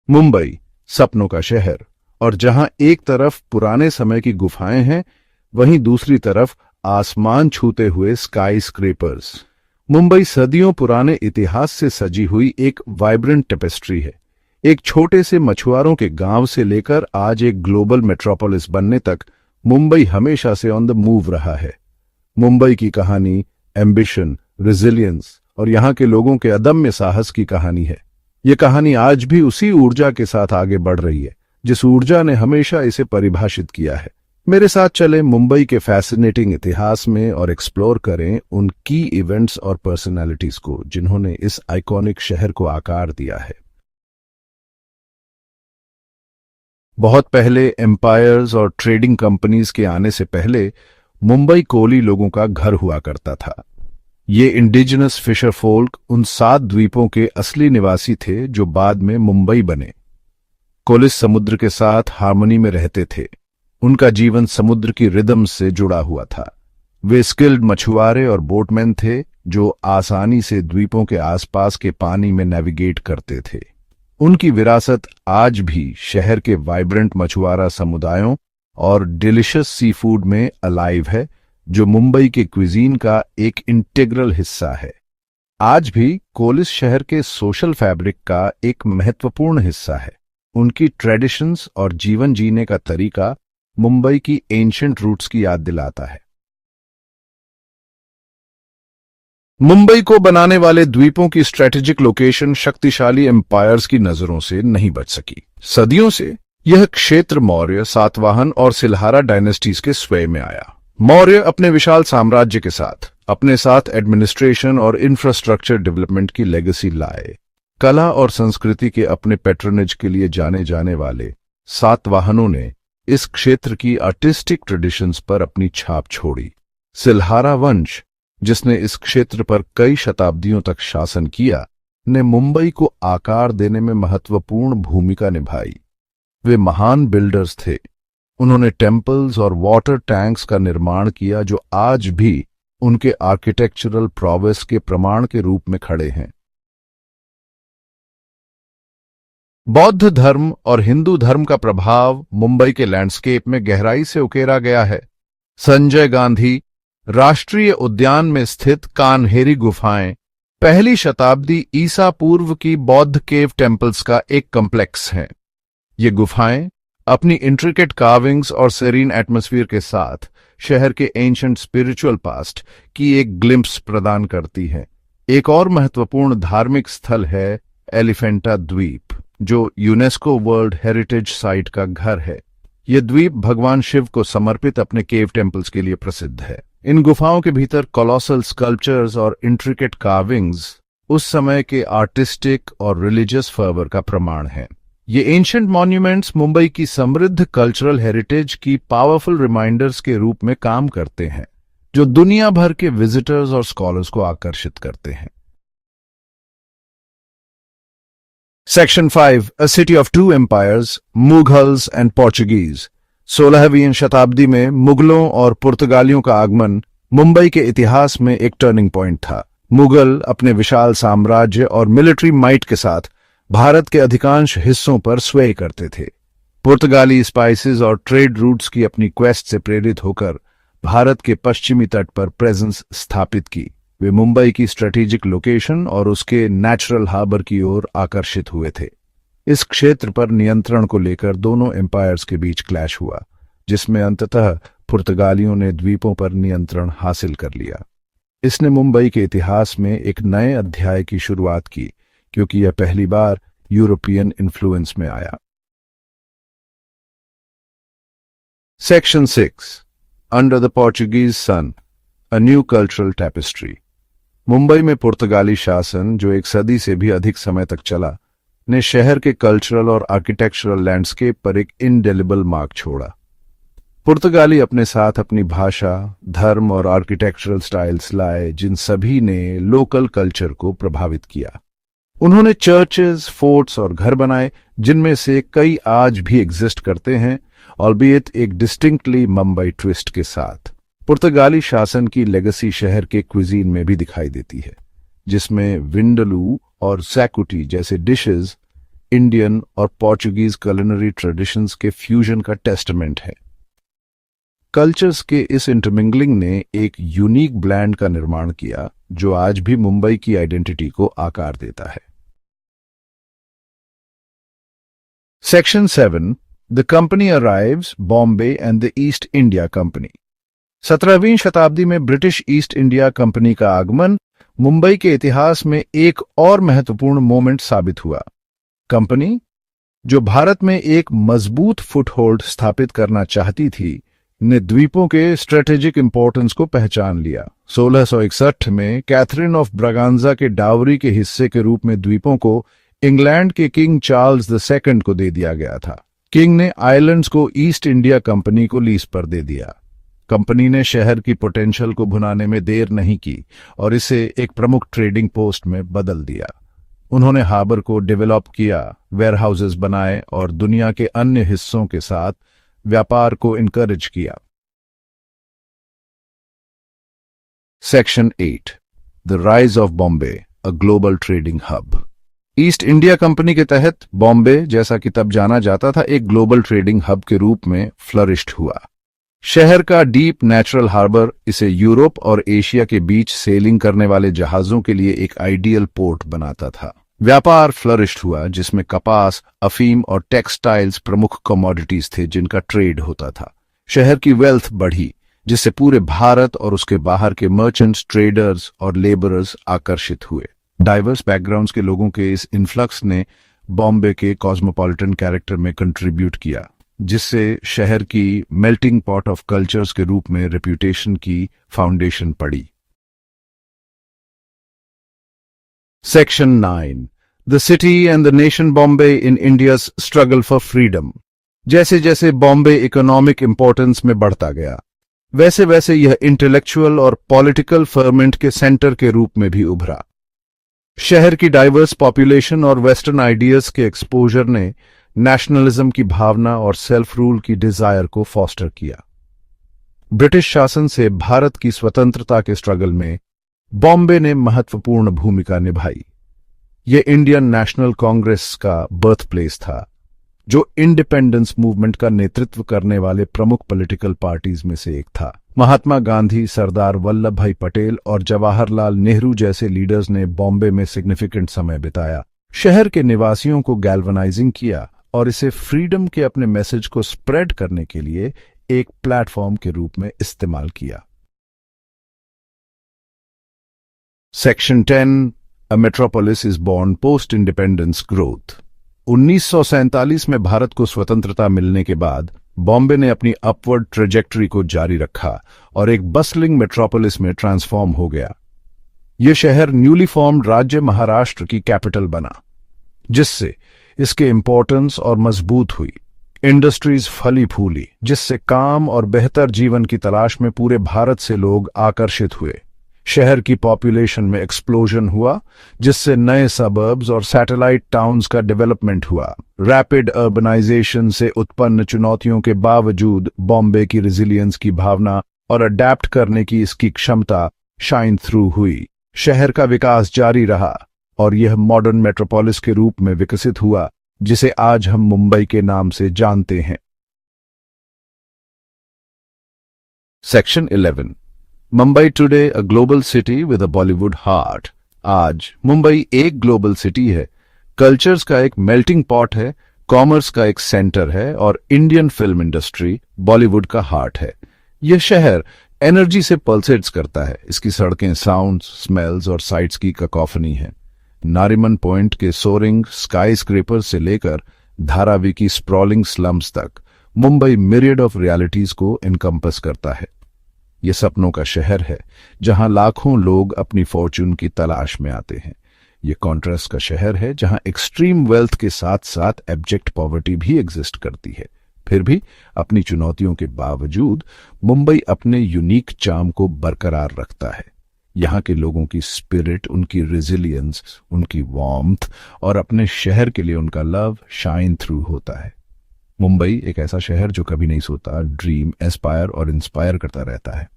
मुंबई सपनों का शहर, और जहां एक तरफ पुराने समय की गुफाएं हैं, वहीं दूसरी तरफ आसमान छूते हुए स्काई स्क्रेपर्स। मुंबई सदियों पुराने इतिहास से सजी हुई एक वाइब्रेंट टेपेस्ट्री है। एक छोटे से मछुआरों के गांव से लेकर आज एक ग्लोबल मेट्रोपोलिस बनने तक मुंबई हमेशा से ऑन द मूव रहा है। मुंबई की कहानी एम्बिशन, रेजिलियंस और यहां के लोगों के अदम्य साहस की कहानी है। ये कहानी आज भी उसी ऊर्जा के साथ आगे बढ़ रही है जिस ऊर्जा ने हमेशा इसे परिभाषित किया है। मेरे साथ चले मुंबई के फैसिनेटिंग इतिहास में और एक्सप्लोर करें उन की इवेंट्स और पर्सनालिटीज को जिन्होंने इस आइकॉनिक शहर को आकार दिया है। बहुत पहले एम्पायर्स और ट्रेडिंग कंपनीज के आने से पहले मुंबई कोली लोगों का घर हुआ करता था। ये इंडिजिनस फिशर फोल्क उन 7 द्वीपों के असली निवासी थे जो बाद में मुंबई बने। कोलिस समुद्र के साथ हार्मनी में रहते थे। उनका जीवन समुद्र की रिदम से जुड़ा हुआ था। वे स्किल्ड मछुआरे और बोटमैन थे जो आसानी से द्वीपों के आसपास के पानी में नेविगेट करते थे। उनकी विरासत आज भी शहर के वाइब्रेंट मछुआरा समुदायों और डिलिशियस सी फूड में अलाइव है, जो मुंबई के क्विजीन का एक इंटीग्रल हिस्सा है। आज भी कोलिस शहर के सोशल फैब्रिक का एक महत्वपूर्ण हिस्सा है। उनकी ट्रेडिशंस और जीवन जीने का तरीका मुंबई की एंशिएंट रूट्स की याद दिलाता है। मुंबई को बनाने वाले द्वीपों की स्ट्रेटेजिक लोकेशन शक्तिशाली एम्पायर्स की नजरों से नहीं बच सकी। सदियों से यह क्षेत्र मौर्य, सातवाहन और सिलहारा डायनेस्टीज के स्वय में आया। मौर्य अपने विशाल साम्राज्य के साथ अपने साथ एडमिनिस्ट्रेशन और इंफ्रास्ट्रक्चर डेवलपमेंट की लेगेसी लाए। कला और संस्कृति के अपने पैट्रनेज के लिए जाने जाने वाले सातवाहनों ने इस क्षेत्र की आर्टिस्टिक ट्रेडिशंस पर अपनी छाप छोड़ी। सिलहारा वंश, जिसने इस क्षेत्र पर कई शताब्दियों तक शासन किया, ने मुंबई को आकार देने में महत्वपूर्ण भूमिका निभाई। वे महान बिल्डर्स थे। उन्होंने टेम्पल्स और वाटर टैंक्स का निर्माण किया जो आज भी उनके आर्किटेक्चरल प्रोवेस के प्रमाण के रूप में खड़े हैं। बौद्ध धर्म और हिंदू धर्म का प्रभाव मुंबई के लैंडस्केप में गहराई से उकेरा गया है। संजय गांधी राष्ट्रीय उद्यान में स्थित कान्हेरी गुफाएं पहली शताब्दी ईसा पूर्व की बौद्ध केव टेम्पल्स का एक कॉम्प्लेक्स हैं। ये गुफाएं अपनी इंट्रिकेट कार्विंग्स और सेरीन एटमॉस्फेयर के साथ शहर के एंशिएंट स्पिरिचुअल पास्ट की एक ग्लिम्प्स प्रदान करती हैं। एक और महत्वपूर्ण धार्मिक स्थल है एलिफेंटा द्वीप, जो यूनेस्को वर्ल्ड हेरिटेज साइट का घर है। यह द्वीप भगवान शिव को समर्पित अपने केव टेम्पल्स के लिए प्रसिद्ध है। इन गुफाओं के भीतर कोलोसल स्कल्पचर्स और इंट्रिकेट कार्विंग्स उस समय के आर्टिस्टिक और रिलीजियस फर्वर का प्रमाण हैं। ये एंशिएंट मॉन्यूमेंट्स मुंबई की समृद्ध कल्चरल हेरिटेज की पावरफुल रिमाइंडर्स के रूप में काम करते हैं, जो दुनिया भर के विजिटर्स और स्कॉलर्स को आकर्षित करते हैं। Section 5, a city of two empires, Mughals and Portuguese. 16वीं शताब्दी में मुगलों और पुर्तगालियों का आगमन मुंबई के इतिहास में एक टर्निंग पॉइंट था। मुगल अपने विशाल साम्राज्य और मिलिट्री माइट के साथ भारत के अधिकांश हिस्सों पर स्वे करते थे। पुर्तगाली स्पाइसेस और ट्रेड रूट्स की अपनी क्वेस्ट से प्रेरित होकर भारत के पश्चिमी तट पर प्रेजेंस स्थापित की। वे मुंबई की स्ट्रेटेजिक लोकेशन और उसके नेचुरल हार्बर की ओर आकर्षित हुए थे। इस क्षेत्र पर नियंत्रण को लेकर दोनों एम्पायर्स के बीच क्लैश हुआ, जिसमें अंततः पुर्तगालियों ने द्वीपों पर नियंत्रण हासिल कर लिया। इसने मुंबई के इतिहास में एक नए अध्याय की शुरुआत की, क्योंकि यह पहली बार यूरोपियन इन्फ्लुएंस में आया। Section 6, under the Portuguese sun, a new cultural tapestry. Mumbai में पुर्तगाली शासन, जो एक सदी से भी अधिक समय तक चला, ने शहर के कल्चरल और आर्किटेक्चरल लैंडस्केप पर एक इंडेलिबल मार्क छोड़ा। पुर्तगाली अपने साथ अपनी भाषा, धर्म और आर्किटेक्चरल स्टाइल्स लाए, जिन सभी ने लोकल कल्चर को प्रभावित किया। उन्होंने चर्चेस, फोर्ट्स और घर बनाए, जिनमें से कई आज भी एग्जिस्ट करते हैं, ऑल्बियट एक डिस्टिंक्टली मुंबई ट्विस्ट के साथ। पुर्तगाली शासन की लेगेसी शहर के क्विजीन में भी दिखाई देती है, जिसमें विंडलू और सैकुटी जैसे डिशेस इंडियन और पोर्चुगीज culinary ट्रेडिशंस के फ्यूजन का टेस्टमेंट है। कल्चर्स के इस इंटरमिंगलिंग ने एक यूनिक ब्लेंड का निर्माण किया जो आज भी मुंबई की आइडेंटिटी को आकार देता है। Section 7 the company arrives Bombay and the East India Company. 17वीं शताब्दी में ब्रिटिश ईस्ट इंडिया कंपनी का आगमन मुंबई के इतिहास में एक और महत्वपूर्ण मोमेंट साबित हुआ। कंपनी, जो भारत में एक मजबूत फुटहोल्ड स्थापित करना चाहती थी, ने द्वीपों के स्ट्रेटेजिक इंपॉर्टेंस को पहचान लिया। 1661 में कैथरीन ऑफ ब्रागांजा के डावरी के हिस्से के रूप में द्वीपों को इंग्लैंड के किंग चार्ल्स II को दे दिया गया था। किंग ने आइलैंड्स को ईस्ट इंडिया कंपनी को लीज पर दे दिया। कंपनी ने शहर की पोटेंशियल को भुनाने में देर नहीं की और इसे एक प्रमुख ट्रेडिंग पोस्ट में बदल दिया। उन्होंने हार्बर को डेवलप किया, वेयरहाउसेस बनाए और दुनिया के अन्य हिस्सों के साथ व्यापार को इनकरेज किया। Section 8 the rise of Bombay, a global trading hub. East India company के तहत बॉम्बे, जैसा कि तब जाना जाता था, एक ग्लोबल ट्रेडिंग हब के रूप में फ्लरिश्ड हुआ। शहर का डीप नेचुरल हार्बर इसे यूरोप और एशिया के बीच सेलिंग करने वाले जहाजों के लिए एक आइडियल पोर्ट बनाता था। व्यापार फ्लरिश्ड हुआ, जिसमें कपास, अफीम और टेक्सटाइल्स प्रमुख कमोडिटीज थे जिनका ट्रेड होता था। शहर की वेल्थ बढ़ी, जिससे पूरे भारत और उसके बाहर के मर्चेंट्स, ट्रेडर्स और लेबरर्स आकर्षित हुए। डाइवर्स बैकग्राउंड्स के लोगों के इस इन्फ्लक्स ने बॉम्बे के कॉस्मोपॉलिटन कैरेक्टर में कंट्रीब्यूट किया, जिससे शहर की मेल्टिंग पॉट ऑफ कल्चर्स के रूप में रेप्यूटेशन की फाउंडेशन पड़ी। Section 9 the city and the nation Bombay in India's struggle for freedom. जैसे जैसे बॉम्बे इकोनॉमिक इंपॉर्टेंस में बढ़ता गया, वैसे वैसे यह इंटेलेक्चुअल और पॉलिटिकल फर्मेंट के सेंटर के रूप में भी उभरा। शहर की डाइवर्स पॉपुलेशन और वेस्टर्न आइडियाज के एक्सपोजर ने नेशनलिज्म की भावना और सेल्फ रूल की डिजायर को फॉस्टर किया। ब्रिटिश शासन से भारत की स्वतंत्रता के स्ट्रगल में बॉम्बे ने महत्वपूर्ण भूमिका निभाई। यह इंडियन नेशनल कांग्रेस का बर्थ प्लेस था, जो इंडिपेंडेंस मूवमेंट का नेतृत्व करने वाले प्रमुख पॉलिटिकल पार्टीज में से एक था। महात्मा गांधी, सरदार वल्लभ भाई पटेल और जवाहरलाल नेहरू जैसे लीडर्स ने बॉम्बे में सिग्निफिकेंट समय बिताया, शहर के निवासियों को गैल्वनाइजिंग किया और इसे फ्रीडम के अपने मैसेज को स्प्रेड करने के लिए एक प्लेटफॉर्म के रूप में इस्तेमाल किया। Section 10 a metropolis is born post independence growth. 1947 में भारत को स्वतंत्रता मिलने के बाद बॉम्बे ने अपनी अपवर्ड ट्रेजेक्टरी को जारी रखा और एक बस्लिंग मेट्रोपोलिस में ट्रांसफॉर्म हो गया। यह शहर न्यूली फॉर्म्ड राज्य महाराष्ट्र की कैपिटल बना, जिससे इसके इंपॉर्टेंस और मजबूत हुई। इंडस्ट्रीज फली फूली, जिससे काम और बेहतर जीवन की तलाश में पूरे भारत से लोग आकर्षित हुए। शहर की पॉपुलेशन में एक्सप्लोजन हुआ, जिससे नए सबर्ब्स और सैटेलाइट टाउन्स का डेवलपमेंट हुआ। रैपिड अर्बनाइजेशन से उत्पन्न चुनौतियों के बावजूद बॉम्बे की रेजिलियंस की भावना और अडैप्ट करने की इसकी क्षमता शाइन थ्रू हुई। शहर का विकास जारी रहा और यह मॉडर्न मेट्रोपोलिस के रूप में विकसित हुआ, जिसे आज हम मुंबई के नाम से जानते हैं। Section 11 Mumbai today, a global city with a Bollywood heart. आज मुंबई एक ग्लोबल सिटी है, कल्चर्स का एक मेल्टिंग पॉट है, कॉमर्स का एक सेंटर है और इंडियन फिल्म इंडस्ट्री बॉलीवुड का हार्ट है। यह शहर एनर्जी से पल्सेट्स करता है। इसकी सड़कें साउंड्स, स्मेल्स और साइट्स की ककॉफनी है। नारिमन पॉइंट के सोरिंग स्काई स्क्रेपर्स से लेकर धारावी की स्प्रॉलिंग स्लम्स तक मुंबई मिरियड ऑफ रियलिटीज को इनकम्पस करता है। यह सपनों का शहर है, जहां लाखों लोग अपनी फॉर्च्यून की तलाश में आते हैं। यह कॉन्ट्रास्ट का शहर है, जहां एक्सट्रीम वेल्थ के साथ साथ एब्जेक्ट पॉवर्टी भी एग्जिस्ट करती है। फिर भी अपनी चुनौतियों के बावजूद मुंबई अपने यूनिक चार्म को बरकरार रखता है। यहाँ के लोगों की स्पिरिट, उनकी रेजिलियंस, उनकी वार्मथ और अपने शहर के लिए उनका लव शाइन थ्रू होता है। मुंबई एक ऐसा शहर जो कभी नहीं सोता, ड्रीम, एस्पायर और इंस्पायर करता रहता है।